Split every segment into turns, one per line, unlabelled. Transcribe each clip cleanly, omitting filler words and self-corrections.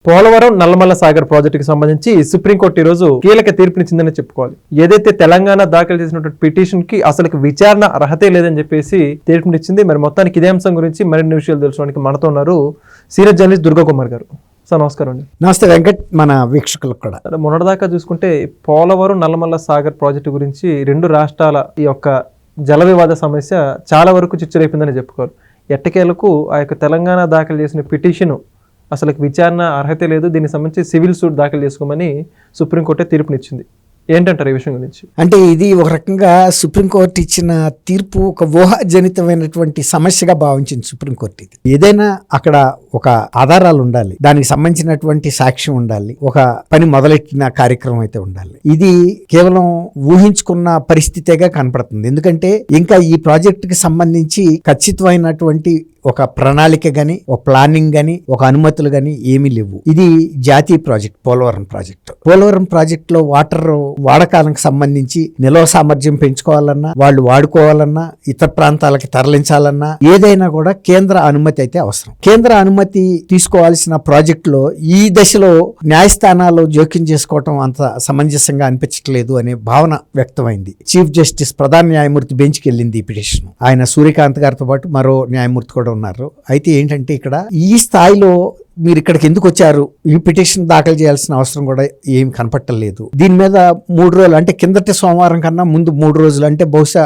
పోలవరం నల్లమల్ల సాగర్ ప్రాజెక్టుకి సంబంధించి సుప్రీంకోర్టు ఈ రోజు కీలక తీర్పునిచ్చిందని చెప్పుకోవాలి. ఏదైతే తెలంగాణ దాఖలు చేసినటువంటి పిటిషన్ కి అసలు విచారణ అర్హతే లేదని చెప్పేసి తీర్పునిచ్చింది. మరి మొత్తానికి ఇదే అంశం గురించి మరిన్ని విషయాలు తెలుసుకోవడానికి మనతో ఉన్నారు సీనియర్ జర్నలిస్ట్ దుర్గా కుమార్ గారు. సార్ నమస్కారం అండి.
నమస్తే వెంకట్, మన వీక్షకులకు కూడా.
మొన్నటిదాకా చూసుకుంటే పోలవరం నల్లమల్ల సాగర్ ప్రాజెక్టు గురించి రెండు రాష్ట్రాల ఈ యొక్క జల వివాద సమస్య చాలా వరకు చిచ్చురైపోయిందని చెప్పుకోవాలి. ఎట్టకేలకు ఆ యొక్క తెలంగాణ దాఖలు చేసిన పిటిషన్ అసలు విచారణ అర్హత లేదు, దీనికి సంబంధించి సివిల్ సూట్ దాఖలు చేసుకోమని సుప్రీంకోర్టే తీర్పునిచ్చింది. ఏంటంటారు ఈ విషయం గురించి?
అంటే ఇది ఒక రకంగా సుప్రీంకోర్టు ఇచ్చిన తీర్పు ఒక ఊహాజనితమైనటువంటి సమస్యగా భావించింది సుప్రీంకోర్టు. ఇది ఏదైనా అక్కడ ఒక ఆధారాలు ఉండాలి, దానికి సంబంధించినటువంటి సాక్ష్యం ఉండాలి, ఒక పని మొదలెట్టిన కార్యక్రమం అయితే ఉండాలి. ఇది కేవలం ఊహించుకున్న పరిస్థితిగా కనపడుతుంది. ఎందుకంటే ఇంకా ఈ ప్రాజెక్టుకి సంబంధించి ఖచ్చితమైనటువంటి ఒక ప్రణాళిక గాని, ఒక ప్లానింగ్ గాని, ఒక అనుమతులు గాని ఏమీ లేవు. ఇది జాతీయ project, Polavaram project. Polavaram project లో వాటర్ వాడకాలకు సంబంధించి నిల్వ సామర్థ్యం పెంచుకోవాలన్నా, వాళ్ళు వాడుకోవాలన్నా, ఇతర ప్రాంతాలకి తరలించాలన్నా ఏదైనా కూడా కేంద్ర అనుమతి అయితే అవసరం. కేంద్ర అనుమతి తీసుకోవాల్సిన ప్రాజెక్టులో ఈ దశలో న్యాయస్థానాలు జోక్యం చేసుకోవటం అంత సమంజసంగా అనిపించట్లేదు అనే భావన వ్యక్తమైంది. చీఫ్ జస్టిస్ ప్రధాన న్యాయమూర్తి బెంచ్కి వెళ్ళింది ఈ పిటిషన్. ఆయన సూర్యకాంత్ గారితో పాటు మరో న్యాయమూర్తి కూడా ఉన్నారు. అయితే ఏంటంటే ఇక్కడ ఈ స్థాయిలో మీరు ఇక్కడికి ఎందుకు వచ్చారు, ఈ పిటిషన్ దాఖలు చేయాల్సిన అవసరం కూడా ఏమి కనపట్టలేదు. దీని మీద 3 రోజులు అంటే కిందటి సోమవారం కన్నా ముందు 3 రోజులు అంటే బహుశా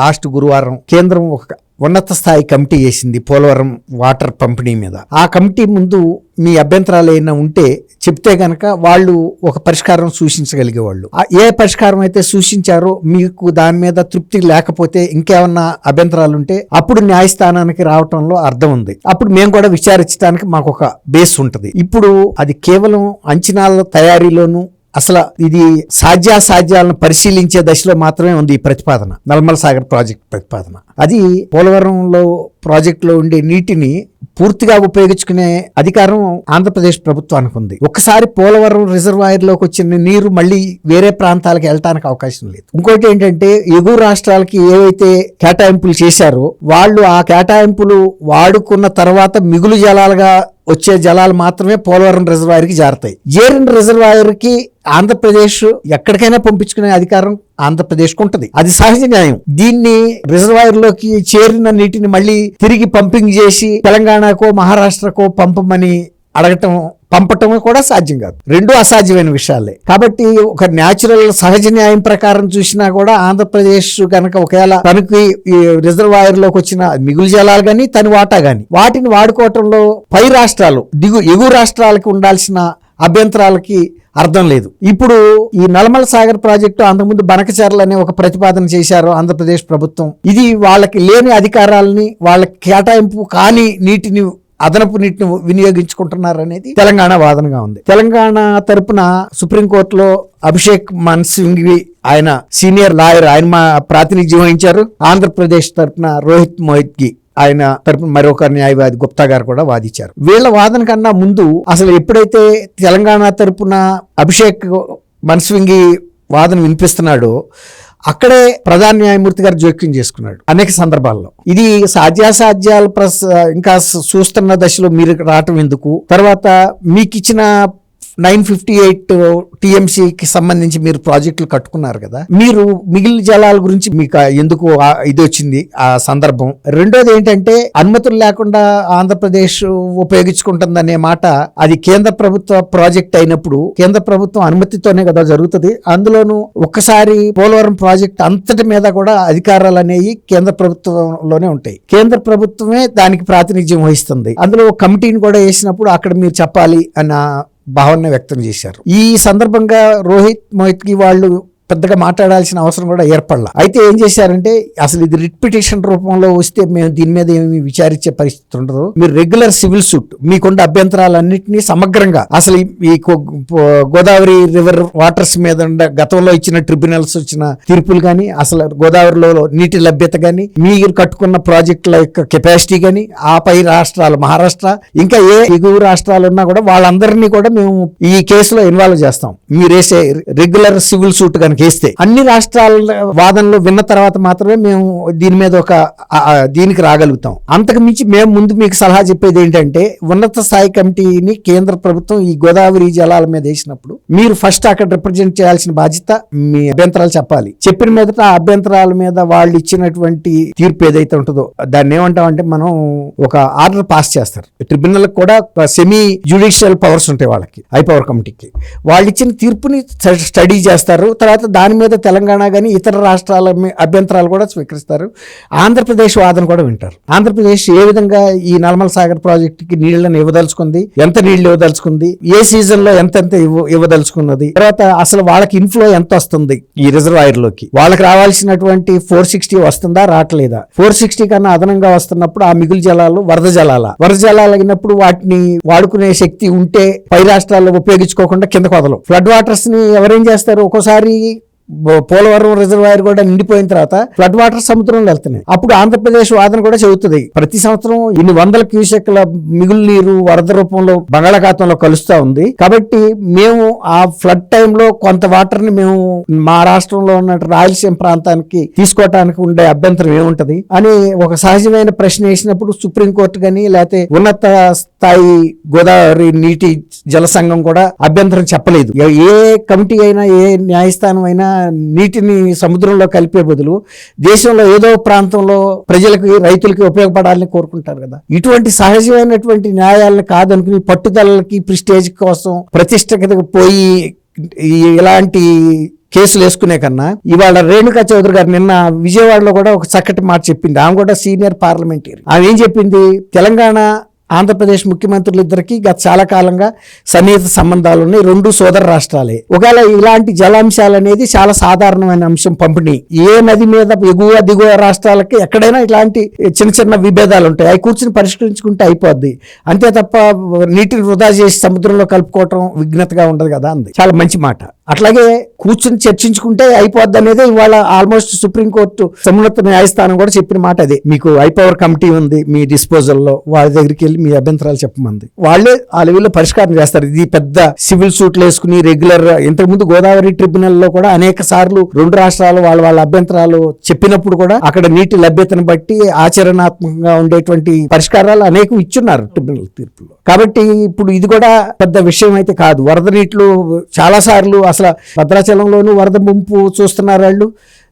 లాస్ట్ గురువారం కేంద్రం ఒక ఉన్నత స్థాయి కమిటీ వేసింది పోలవరం వాటర్ పంపిణీ మీద. ఆ కమిటీ ముందు మీ అభ్యంతరాలు ఏమైనా ఉంటే చెప్తే గనక వాళ్ళు ఒక పరిష్కారం సూచించగలిగేవాళ్ళు. ఏ పరిష్కారం అయితే సూచించారో మీకు దాని మీద తృప్తి లేకపోతే, ఇంకేమన్నా అభ్యంతరాలు ఉంటే అప్పుడు న్యాయస్థానానికి రావటంలో అర్థం ఉంది. అప్పుడు మేము కూడా విచారించడానికి మాకు ఒక బేస్ ఉంటుంది. ఇప్పుడు అది కేవలం అంచనాల తయారీలోనూ అసలు ఇది సాధ్యాసాధ్యాలను పరిశీలించే దశలో మాత్రమే ఉంది ఈ ప్రతిపాదన, నల్లమల్ల సాగర్ ప్రాజెక్ట్ ప్రతిపాదన. అది పోలవరంలో ప్రాజెక్టులో ఉండే నీటిని పూర్తిగా ఉపయోగించుకునే అధికారం ఆంధ్రప్రదేశ్ ప్రభుత్వానికి ఉంది. ఒక్కసారి పోలవరం రిజర్వాయర్లోకి వచ్చిన నీరు మళ్ళీ వేరే ప్రాంతాలకు వెళ్ళటానికి అవకాశం లేదు. ఇంకోటి ఏంటంటే ఎగువ రాష్ట్రాలకి ఏవైతే కేటాయింపులు చేశారో వాళ్ళు ఆ కేటాయింపులు వాడుకున్న తర్వాత మిగులు జలాలుగా వచ్చే జలాలు మాత్రమే పోలవరం రిజర్వాయర్కి జారుతాయి. చేరిన రిజర్వాయర్కి ఆంధ్రప్రదేశ్ ఎక్కడికైనా పంపించుకునే అధికారం ఆంధ్రప్రదేశ్కు ఉంటుంది. అది సహజ న్యాయం. దీన్ని రిజర్వాయర్లోకి చేరిన నీటిని మళ్ళీ తిరిగి పంపింగ్ చేసి తెలంగాణకో మహారాష్ట్రకో పంపమని పంపటం కూడా సాధ్యం కాదు. రెండు అసాధ్యమైన విషయాలే. కాబట్టి ఒక న్యాచురల్ సహజ న్యాయం ప్రకారం చూసినా కూడా ఆంధ్రప్రదేశ్ కనుక ఒకవేళ తనకి ఈ రిజర్వాయర్ లోకి వచ్చిన మిగులు జలాలు గాని తన వాటా గాని వాటిని వాడుకోవటంలో పై రాష్ట్రాలు ఎగువ రాష్ట్రాలకి ఉండాల్సిన అభ్యంతరాలకి అర్థం లేదు. ఇప్పుడు ఈ నల్లమల్ల సాగర్ ప్రాజెక్టు అంతకుముందు బనకచర్ల అనే ఒక ప్రతిపాదన చేశారు ఆంధ్రప్రదేశ్ ప్రభుత్వం. ఇది వాళ్ళకి లేని అధికారాలని, వాళ్ళకి కేటాయింపు కాని నీటిని, అదనపు నీటిని వినియోగించుకుంటున్నారనేది తెలంగాణ వాదనగా ఉంది. తెలంగాణ తరపున సుప్రీంకోర్టులో అభిషేక్ మన్ సింఘ్వి, ఆయన సీనియర్ లాయర్, ఆయన మా ప్రాతినిధ్యం వహించారు. ఆంధ్రప్రదేశ్ తరపున రోహిత్ మొహిత్గి, ఆయన తరపున మరొక న్యాయవాది గుప్తా గారు కూడా వాదించారు. వీళ్ళ వాదన కన్నా ముందు అసలు ఎప్పుడైతే తెలంగాణ తరపున అభిషేక్ మన్స్వింగి వాదన వినిపిస్తున్నాడో అక్కడే ప్రధాన న్యాయమూర్తి గారు జోక్యం చేసుకున్నాడు అనేక సందర్భాల్లో. ఇది సాధ్యాసాధ్యాలు ఇంకా చూస్తున్న దశలో మీరు రావటం ఎందుకు, తర్వాత మీకు ఇచ్చిన 958 TMCకి సంబంధించి మీరు ప్రాజెక్టులు కట్టుకున్నారు కదా, మీరు మిగిలిన జలాల గురించి మీకు ఎందుకు ఇది వచ్చింది ఆ సందర్భం. రెండోది ఏంటంటే అనుమతులు లేకుండా ఆంధ్రప్రదేశ్ ఉపయోగించుకుంటుందనే మాట, అది కేంద్ర ప్రభుత్వ ప్రాజెక్ట్ అయినప్పుడు కేంద్ర ప్రభుత్వం అనుమతితోనే కదా జరుగుతుంది. అందులోనూ ఒక్కసారి పోలవరం ప్రాజెక్ట్ అంతటి మీద కూడా అధికారాలు అనేవి కేంద్ర ప్రభుత్వంలోనే ఉంటాయి. కేంద్ర ప్రభుత్వమే దానికి ప్రాతినిధ్యం వహిస్తుంది. అందులో కమిటీని కూడా వేసినప్పుడు అక్కడ మీరు చెప్పాలి అన్న భావన వ్యక్తం చేశారు. ఈ సందర్భంగా రోహిత్ మొహిత్కి వాళ్ళు పెద్దగా మాట్లాడాల్సిన అవసరం కూడా ఏర్పడలా. అయితే ఏం చేశారంటే, అసలు ఇది రిట్ పిటిషన్ రూపంలో వస్తే మేము దీని మీద ఏమి విచారించే పరిస్థితి ఉండదు, మీరు రెగ్యులర్ సివిల్ సూట్ మీకున్న అభ్యంతరాలన్నింటినీ సమగ్రంగా, అసలు ఈ గోదావరి రివర్ వాటర్స్ మీద గతంలో ఇచ్చిన ట్రిబ్యునల్స్ వచ్చిన తీర్పులు కానీ, అసలు గోదావరిలో నీటి లభ్యత కానీ, మీరు కట్టుకున్న ప్రాజెక్టుల యొక్క కెపాసిటీ కానీ, ఆ పై రాష్ట్రాలు మహారాష్ట్ర ఇంకా ఏ ఎగువ రాష్ట్రాలు ఉన్నా కూడా వాళ్ళందరినీ కూడా మేము ఈ కేసులో ఇన్వాల్వ్ చేస్తాం. మీరు వేసే రెగ్యులర్ సివిల్ సూట్ కనుక మనకి వేస్తే అన్ని రాష్ట్రాల వాదనలు విన్న తర్వాత మాత్రమే మేము దీని మీద దీనికి రాగలుగుతాం. అంతకు మించి మేము ముందు మీకు సలహా చెప్పేది ఏంటంటే, ఉన్నత స్థాయి కమిటీని కేంద్ర ప్రభుత్వం ఈ గోదావరి జలాల మీద వేసినప్పుడు మీరు ఫస్ట్ అక్కడ రిప్రజెంట్ చేయాల్సిన బాధ్యత మీ అభ్యంతరాలు చెప్పాలి. చెప్పిన మీదట ఆ అభ్యంతరాల మీద వాళ్ళు ఇచ్చినటువంటి తీర్పు ఏదైతే ఉంటుందో దాన్ని ఏమంటామంటే మనం ఒక ఆర్డర్ పాస్ చేస్తారు. ట్రిబ్యునల్ కూడా సెమీ జ్యుడిషియల్ పవర్స్ ఉంటాయి వాళ్ళకి, హై పవర్ కమిటీకి. వాళ్ళు ఇచ్చిన తీర్పుని స్టడీ చేస్తారు. తర్వాత దాని మీద తెలంగాణ కానీ ఇతర రాష్ట్రాల అభ్యంతరాలు కూడా స్వీకరిస్తారు. ఆంధ్రప్రదేశ్ వాదన కూడా వింటారు. ఆంధ్రప్రదేశ్ ఏ విధంగా ఈ నల్లమల సాగర్ ప్రాజెక్టుకి నీళ్లను ఇవ్వదలుచుకుంది, ఎంత నీళ్లు ఇవ్వదలుచుకుంది, ఏ సీజన్ లో ఎంతెంత ఇవ్వదలుచుకున్నది, తర్వాత అసలు వాళ్ళకి ఇన్ఫ్లో ఎంత వస్తుంది ఈ రిజర్వాయర్ లోకి, వాళ్ళకి రావాల్సినటువంటి 460 వస్తుందా రావట్లేదా, 460 కన్నా అదనంగా వస్తున్నప్పుడు ఆ మిగులు జలాలు వరద జలాలు అయినప్పుడు వాటిని వాడుకునే శక్తి ఉంటే పై రాష్ట్రాల్లో ఉపయోగించుకోకుండా కిందకు వదలవు. ఫ్లడ్ వాటర్స్ ని ఎవరేం చేస్తారు, ఒక్కోసారి పోలవరం రిజర్వాయర్ కూడా నిండిపోయిన తర్వాత ఫ్లడ్ వాటర్ సముద్రంలో వెళ్తున్నాయి. అప్పుడు ఆంధ్రప్రదేశ్ వాదన కూడా చెబుతుంది, ప్రతి సంవత్సరం ఇన్ని వందల క్యూసెక్ల మిగులు నీరు వరద రూపంలో బంగాళాఖాతంలో కలుస్తా ఉంది. కాబట్టి మేము ఆ ఫ్లడ్ టైంలో కొంత వాటర్ ని మేము మా రాష్ట్రంలో ఉన్న రాయలసీమ ప్రాంతానికి తీసుకోవటానికి ఉండే అభ్యంతరం ఏముంటది అని ఒక సహజమైన ప్రశ్న వేసినప్పుడు సుప్రీంకోర్టు కానీ లేకపోతే ఉన్నత స్థాయి గోదావరి నీటి జల సంఘం కూడా అభ్యంతరం చెప్పలేదు. ఏ కమిటీ అయినా ఏ న్యాయస్థానం అయినా నీటిని సముద్రంలో కలిపే బదులు దేశంలో ఏదో ప్రాంతంలో ప్రజలకి రైతులకి ఉపయోగపడాలని కోరుకుంటారు కదా. ఇటువంటి సహజమైనటువంటి న్యాయాలను కాదనుకుని పట్టుదలకి ప్రిస్టేజ్ కోసం ప్రతిష్టకు పోయి ఇలాంటి కేసులు వేసుకునే కన్నా ఇవాళ రేణుకా చౌదరి గారు నిన్న విజయవాడలో కూడా ఒక చక్కటి మాట చెప్పింది. ఆమె కూడా సీనియర్ పార్లమెంటరీ. ఆమె ఏం చెప్పింది, తెలంగాణ ఆంధ్రప్రదేశ్ ముఖ్యమంత్రులు ఇద్దరికి గత చాలా కాలంగా సన్నిహిత సంబంధాలు ఉన్నాయి, రెండు సోదర రాష్ట్రాలే. ఒకవేళ ఇలాంటి జలాంశాలు అనేది చాలా సాధారణమైన అంశం. పంపిణీ ఏ నది మీద ఎగువ దిగువ రాష్ట్రాలకి ఎక్కడైనా ఇలాంటి చిన్న చిన్న విభేదాలు ఉంటాయి, అవి కూర్చుని పరిష్కరించుకుంటే అయిపోద్ది. అంతే తప్ప నీటిని వృధా చేసి సముద్రంలో కలుపుకోవటం విఘ్నతగా ఉండదు కదా అంది. చాలా మంచి మాట. అట్లాగే కూర్చుని చర్చించుకుంటే అయిపోద్ది అనేది ఇవాళ ఆల్మోస్ట్ సుప్రీంకోర్టు సమున్నత న్యాయస్థానం కూడా చెప్పిన మాట అదే. మీకు హై పవర్ కమిటీ ఉంది మీ డిస్పోజల్లో, వాళ్ళ దగ్గరికి వెళ్ళి మీ అభ్యంతరాలు చెప్పమంది, వాళ్ళే ఆ లెవెల్లో పరిష్కారం చేస్తారు. ఇది పెద్ద సివిల్ సూట్లు వేసుకుని రెగ్యులర్ ఇంతకుముందు గోదావరి ట్రిబ్యునల్ లో కూడా అనేక సార్లు రెండు రాష్ట్రాలు వాళ్ళ అభ్యంతరాలు చెప్పినప్పుడు కూడా అక్కడ నీటి లభ్యతను బట్టి ఆచరణాత్మకంగా ఉండేటువంటి పరిష్కారాలు అనేకం ఇచ్చున్నారు ట్రిబ్యునల్ తీర్పులో. కాబట్టి ఇప్పుడు ఇది కూడా పెద్ద విషయం అయితే కాదు. వరద నీటిలో చాలా సార్లు అసలు భద్రాచలంలోనూ వరద ముంపు చూస్తున్నారు వాళ్ళు,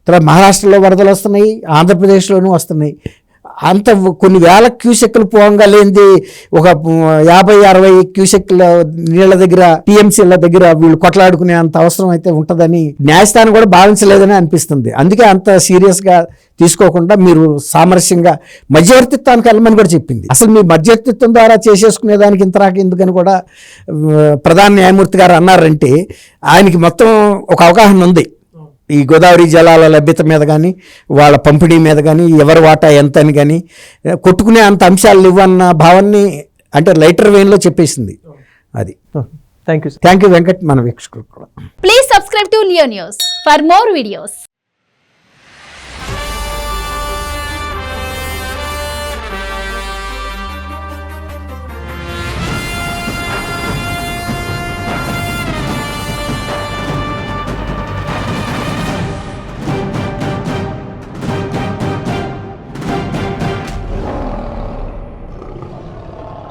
తర్వాత మహారాష్ట్రలో వరదలు వస్తున్నాయి, ఆంధ్రప్రదేశ్లోనూ వస్తున్నాయి. అంత కొన్ని వేల క్యూసెక్లు పోవంగా లేనిది ఒక 50-60 క్యూసెక్ల నీళ్ల దగ్గర టీఎంసీల దగ్గర వీళ్ళు కొట్లాడుకునే అంత అవసరం అయితే ఉంటుందని న్యాయస్థానం కూడా భావించలేదని అనిపిస్తుంది. అందుకే అంత సీరియస్ గా తీసుకోకుండా మీరు సామరస్యంగా మధ్యవర్తిత్వానికి వెళ్ళమని కూడా చెప్పింది. అసలు మీ మధ్యవర్తిత్వం ద్వారా చేసేసుకునే దానికి ఇంతరాక ఎందుకని కూడా ప్రధాన న్యాయమూర్తి గారు అన్నారంటే ఆయనకి మొత్తం ఒక అవగాహన ఉంది ఈ గోదావరి జలాల లభ్యత మీద కానీ వాళ్ళ పంపిణీ మీద కానీ ఎవరి వాటా ఎంత అని కానీ కొట్టుకునే అంత అంశాలు ఇవ్వన్న భావాన్ని అంటే లైటర్ వెయిన్లో చెప్పేసింది. అది థ్యాంక్ యూ వెంకట్, మన వీక్షకులు కూడా.
Please subscribe to Leo news for more videos.